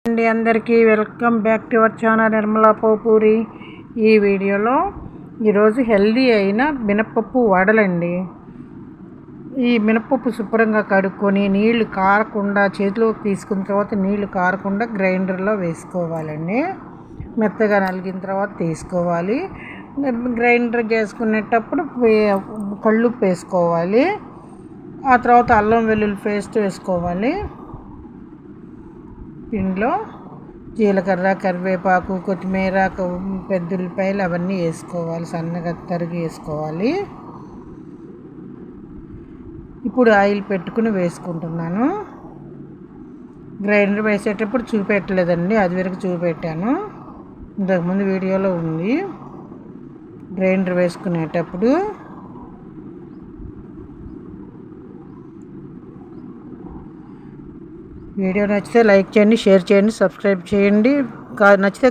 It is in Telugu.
అండి అందరికీ welcome back to our channel Nirmala Popuri. ఈ వీడియోలో ఈరోజు హెల్దీ అయిన మినపప్పు వడలండి. ఈ మినపప్పు శుభ్రంగా కడుక్కొని నీళ్లు కారకుండా చేతిలోకి తీసుకున్న తర్వాత నీళ్లు కారకుండా గ్రైండర్లో వేసుకోవాలండి. మెత్తగా నలిగిన తర్వాత తీసుకోవాలి. గ్రైండర్ చేసుకునేటప్పుడు కళ్ళుప్పు వేసుకోవాలి. ఆ తర్వాత అల్లం వెల్లుల్లి పేస్ట్ వేసుకోవాలి. పిండిలో జీలకర్ర, కరివేపాకు, కొత్తిమీర, పెద్ద ఉల్లిపాయలు అవన్నీ వేసుకోవాలి. సన్నగా తరిగి వేసుకోవాలి. ఇప్పుడు ఆయిల్ పెట్టుకుని వేసుకుంటున్నాను. గ్రైండర్ వేసేటప్పుడు చూపెట్టలేదండి, అది వరకు చూపెట్టాను. ఇంతకుముందు వీడియోలో ఉంది. గ్రైండర్ వేసుకునేటప్పుడు వీడియో నచ్చితే లైక్ చేయండి, షేర్ చేయండి, సబ్స్క్రైబ్ చేయండి. నచ్చితే